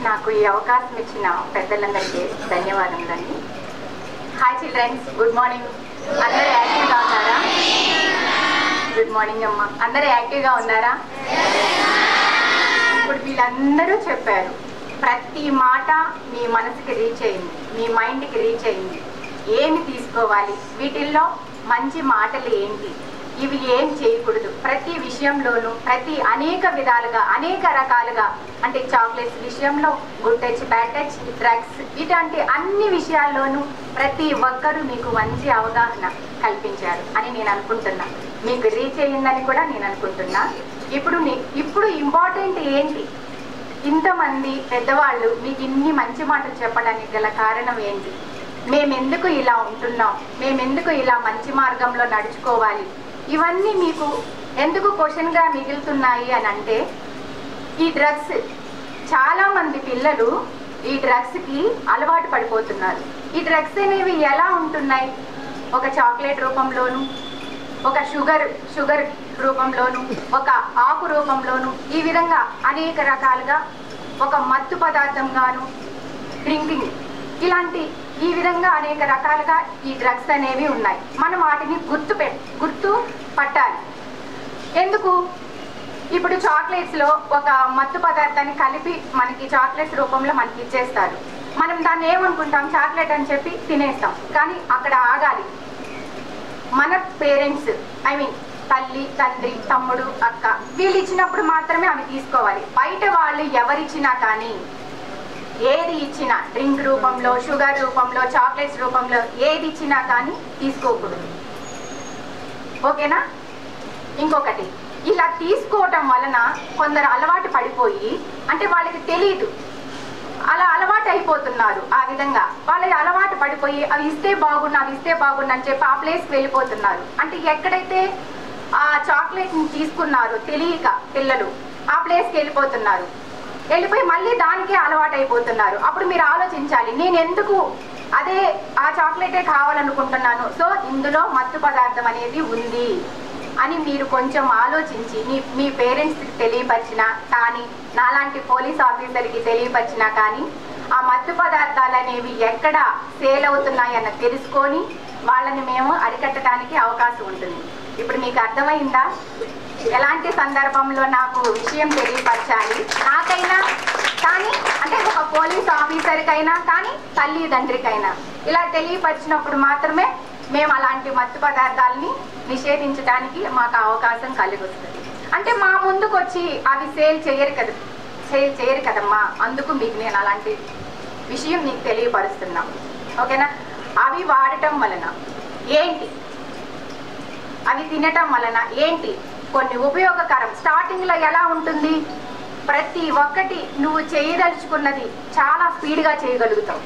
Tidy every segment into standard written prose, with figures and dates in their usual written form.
నాకు ఈ అవకాశం ఇచ్చిన పెద్దలందరికీ ధన్యవాదములండి. Hi children's, good morning. అందరూ యాక్టివ్గా ఉన్నారా? గుడ్ మార్నింగ్ అమ్మ. అందరూ యాక్టివ్గా ఉన్నారా? ఇప్పుడు వీళ్ళందరూ చెప్పారు, ప్రతి మాట మీ మనసుకి రీచ్ అయింది, మీ మైండ్కి రీచ్ అయింది. ఏమి తీసుకోవాలి, వీటిల్లో మంచి మాటలు ఏంటి, ఇవి ఏం చేయకూడదు, ప్రతి విషయంలోనూ అనేక విధాలుగా అనేక రకాలుగా, అంటే చాక్లెట్స్ విషయంలో, good touch, bad touch, drugs, ఇలాంటి అన్ని విషయాల్లోనూ ప్రతి ఒక్కరూ మీకు మంచి అవగాహన కల్పించారు అని నేను అనుకుంటున్నా. మీకు రీచ్ అయ్యిందని కూడా నేను అనుకుంటున్నా. ఇప్పుడు ఇంపార్టెంట్ ఏంటి, ఇంతమంది పెద్దవాళ్ళు మీకు ఇన్ని మంచి మాటలు చెప్పడానికి గల కారణం ఏంటి, మేమెందుకు ఇలా ఉంటున్నాం, మేమెందుకు ఇలా మంచి మార్గంలో నడుచుకోవాలి, ఇవన్నీ మీకు ఎందుకు క్వశ్చన్గా మిగులుతున్నాయి అని అంటే, ఈ డ్రగ్స్, చాలామంది పిల్లలు ఈ డ్రగ్స్కి అలవాటు పడిపోతున్నారు. ఈ డ్రగ్స్ అనేవి ఎలా ఉంటున్నాయి, ఒక చాక్లెట్ రూపంలోను, ఒక షుగర్ రూపంలోను, ఒక ఆకు రూపంలోను, ఈ విధంగా అనేక రకాలుగా, ఒక మత్తు పదార్థంగాను, డ్రింకింగ్, ఇలాంటి ఈ విధంగా అనేక రకాలుగా ఈ డ్రగ్స్ అనేవి ఉన్నాయి. మనం వాటిని గుర్తు పట్టాలి. ఎందుకు, ఇప్పుడు చాక్లెట్స్లో ఒక మత్తు పదార్థాన్ని కలిపి మనకి చాక్లెట్స్ రూపంలో మనకి ఇచ్చేస్తారు. మనం దాన్ని ఏమనుకుంటాం, చాక్లెట్ అని చెప్పి తినేస్తాం. కానీ అక్కడ ఆగాలి. మన పేరెంట్స్, తల్లి, తండ్రి, తమ్ముడు, అక్క, వీళ్ళు ఇచ్చినప్పుడు మాత్రమే అవి తీసుకోవాలి. బయట వాళ్ళు ఎవరిచ్చినా కానీ, ఏది ఇచ్చినా, డ్రింక్ రూపంలో, షుగర్ రూపంలో, చాక్లెట్స్ రూపంలో ఏది ఇచ్చినా కానీ తీసుకోకూడదు. ఓకేనా? ఇంకొకటి, ఇలా తీసుకోవటం వలన కొందరు అలవాటు పడిపోయి, అంటే వాళ్ళకి తెలియదు, అలా అలవాటు అయిపోతున్నారు. ఆ విధంగా వాళ్ళకి అలవాటు పడిపోయి అవి ఇస్తే బాగున్నా అని చెప్పి ఆ ప్లేస్కి వెళ్ళిపోతున్నారు. అంటే ఎక్కడైతే ఆ చాక్లెట్ని తీసుకున్నారో తెలియక పిల్లలు ఆ ప్లేస్కి వెళ్ళిపోయి మళ్ళీ దానికే అలవాటు అయిపోతున్నారు. అప్పుడు మీరు ఆలోచించాలి, నేను ఎందుకు అదే ఆ చాక్లెటే కావాలనుకుంటున్నాను, సో ఇందులో మత్తు పదార్థం అనేది ఉంది అని మీరు కొంచెం ఆలోచించి మీ పేరెంట్స్కి తెలియపరిచినా కానీ, నాలాంటి పోలీస్ ఆఫీసర్కి తెలియపరిచినా కానీ, ఆ మత్తు పదార్థాలు అనేవి ఎక్కడ సేల్ అవుతున్నాయన్న తెలుసుకొని వాళ్ళని మేము అరికట్టడానికి అవకాశం ఉంటుంది. ఇప్పుడు మీకు అర్థమైందా ఎలాంటి సందర్భంలో నాకు విషయం తెలియపరచాలి, నాకైనా కానీ, అంటే ఒక పోలీస్ ఆఫీసర్కైనా కానీ, తల్లిదండ్రికైనా ఇలా తెలియపరిచినప్పుడు మాత్రమే మేము అలాంటి మత్తు పదార్థాలని నిషేధించడానికి మాకు అవకాశం కలిగి వస్తుంది. అంటే మా ముందుకు వచ్చి అవి సేల్ చేయరు కదమ్మా, అందుకు మీకు నేను అలాంటి విషయం మీకు తెలియపరుస్తున్నాం. ఓకేనా? అవి వాడటం వలన ఏంటి, అవి తినటం వలన ఏంటి, కొన్ని ఉపయోగకరం. స్టార్టింగ్లో ఎలా ఉంటుంది, ప్రతి ఒక్కటి నువ్వు చేయదలుచుకున్నది చాలా స్పీడ్గా చేయగలుగుతావు.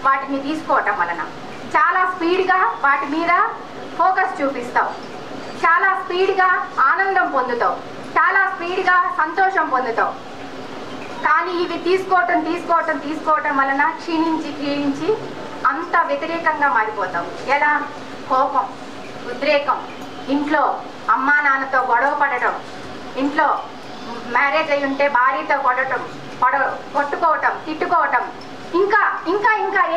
వాటిని తీసుకోవటం వలన చాలా స్పీడ్గా వాటి మీద ఫోకస్ చూపిస్తావు, చాలా స్పీడ్గా ఆనందం పొందుతావు, చాలా స్పీడ్గా సంతోషం పొందుతావు. కానీ ఇవి తీసుకోవటం వలన క్షీణించి అంత వ్యతిరేకంగా మారిపోతావు. ఎలా, కోపం, ఉద్రేకం, ఇంట్లో అమ్మా నాన్నతో గొడవ పడటం, ఇంట్లో మ్యారేజ్ అయి ఉంటే భార్యతో కొట్టుకోవటం, తిట్టుకోవటం, ఇంకా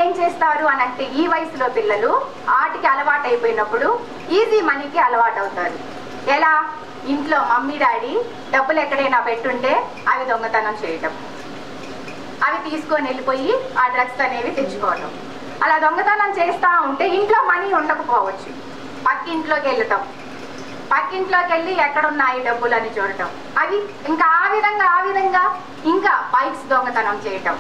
ఏం చేస్తారు అని అంటే, ఈ వయసులో పిల్లలు ఆటికి అలవాటు అయిపోయినప్పుడు ఈజీ మనీకి అలవాటు అవుతారు. ఎలా, ఇంట్లో మమ్మీ డాడీ డబ్బులు ఎక్కడైనా పెట్టుంటే అవి దొంగతనం చేయటం, అవి తీసుకొని వెళ్ళిపోయి ఆ డ్రగ్స్ అనేవి తెచ్చుకోవటం. అలా దొంగతనం చేస్తూ ఉంటే ఇంట్లో మనీ ఉండకపోవచ్చు, పక్కింట్లోకి వెళ్ళటం, పక్కింట్లోకి వెళ్ళి ఎక్కడున్నాయి డబ్బులు అని చూడటం, అవి ఇంకా ఆ విధంగా ఇంకా బైక్స్ దొంగతనం చేయటం,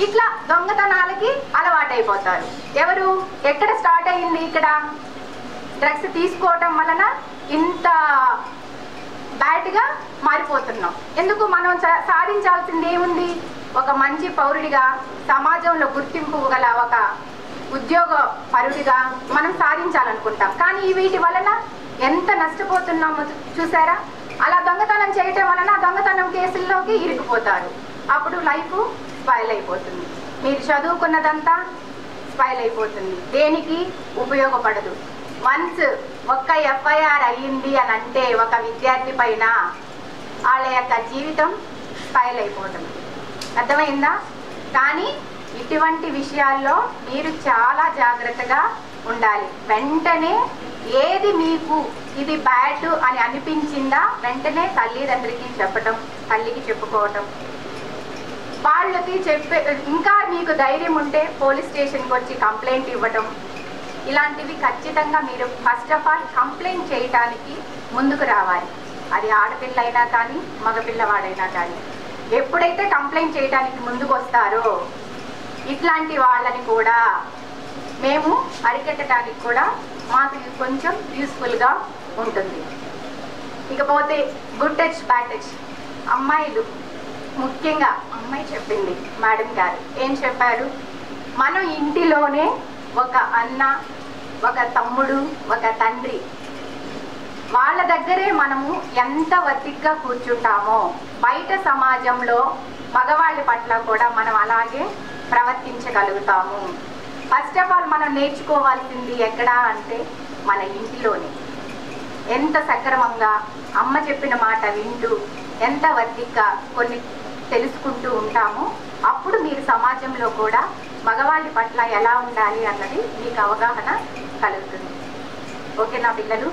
ఇట్లా దొంగతనాలకి అలవాటైపోతారు. ఎవరు, ఎక్కడ స్టార్ట్ అయ్యింది, ఇక్కడ డ్రగ్స్ తీసుకోవటం వలన ఇంత బ్యాడ్గా మారిపోతున్నాం. ఎందుకు, మనం సాధించాల్సింది ఏముంది, ఒక మంచి పౌరుడిగా, సమాజంలో గుర్తింపు గల ఒక ఉద్యోగ పరుడిగా మనం సాధించాలనుకుంటాం. కానీ వీటి వలన ఎంత నష్టపోతున్నామో చూసారా? అలా దొంగతనం చేయటం వలన దొంగతనం కేసుల్లోకి ఇరుక్కుపోతారు. అప్పుడు లైఫ్ స్పాయిల్ అయిపోతుంది, మీరు చదువుకున్నదంతా స్పాయిల్ అయిపోతుంది, దేనికి ఉపయోగపడదు. వన్స్ ఒక్క ఎఫ్ఐఆర్ అయ్యింది అని అంటే ఒక విద్యార్థి పైన వాళ్ళ యొక్క జీవితం స్పాయిల్ అయిపోతుంది. అర్థమైందా? కానీ ఇటువంటి విషయాల్లో మీరు చాలా జాగ్రత్తగా ఉండాలి. వెంటనే ఏది మీకు ఇది బ్యాడ్ అని అనిపించిందా వెంటనే తల్లిదండ్రులకి చెప్పటం, తల్లికి చెప్పుకోవటం, వాళ్ళకి ఇంకా మీకు ధైర్యం ఉంటే పోలీస్ స్టేషన్కి వచ్చి కంప్లైంట్ ఇవ్వటం. ఇలాంటివి ఖచ్చితంగా మీరు ఫస్ట్ ఆఫ్ ఆల్ కంప్లైంట్ చేయటానికి ముందుకు రావాలి. అది ఆడపిల్ల అయినా కానీ మగపిల్లవాడైనా కానీ. ఎప్పుడైతే కంప్లైంట్ చేయడానికి ముందుకు వస్తారో ఇట్లాంటి వాళ్ళని కూడా మేము అరికట్టడానికి కూడా మాకు కొంచెం యూస్ఫుల్గా ఉంటుంది. ఇకపోతే గుడ్ టచ్ బ్యాడ్ టచ్. అమ్మాయిలు ముఖ్యంగా అమ్మాయి చెప్పింది, మేడం గారు ఏం చెప్పారు, మనం ఇంటిలోనే ఒక అన్న, ఒక తమ్ముడు, ఒక తండ్రి, వాళ్ళ దగ్గరే మనము ఎంత ఒత్తిగ్గా కూర్చుంటామో బయట సమాజంలో మగవాళ్ళ పట్ల కూడా మనం అలాగే ప్రవర్తించగలుగుతాము. ఫస్ట్ ఆఫ్ ఆల్ మనం నేర్చుకోవాల్సింది ఎక్కడా అంటే మన ఇంటిలోనే. ఎంత సక్రమంగా అమ్మ చెప్పిన మాట వింటూ ఎంత ఒత్తిగ్గా కొన్ని తెలుసుకుంటూ ఉంటామో అప్పుడు మీరు సమాజంలో కూడా మగవాళ్ళ పట్ల ఎలా ఉండాలి అన్నది మీకు అవగాహన కలుగుతుంది. ఓకేనా పిల్లలు?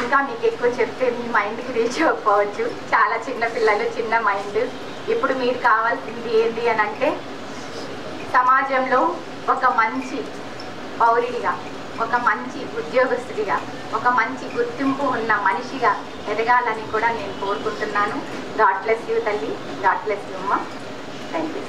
ఇంకా మీకు ఎక్కువ చెప్తే మీ మైండ్కి రీచ్ అవ్వకపోవచ్చు, చాలా చిన్న పిల్లలు, చిన్న మైండ్. ఇప్పుడు మీరు కావాల్సింది ఏంటి అని అంటే సమాజంలో ఒక మంచి పౌరుడిగా, ఒక మంచి ఉద్యోగస్తుడిగా, ఒక మంచి గుర్తింపు ఉన్న మనిషిగా ఎదగాలని కూడా నేను కోరుకుంటున్నాను. గాడ్ బ్లెస్ యూ తల్లి, గాడ్ బ్లెస్ యూ అమ్మ. Thank you.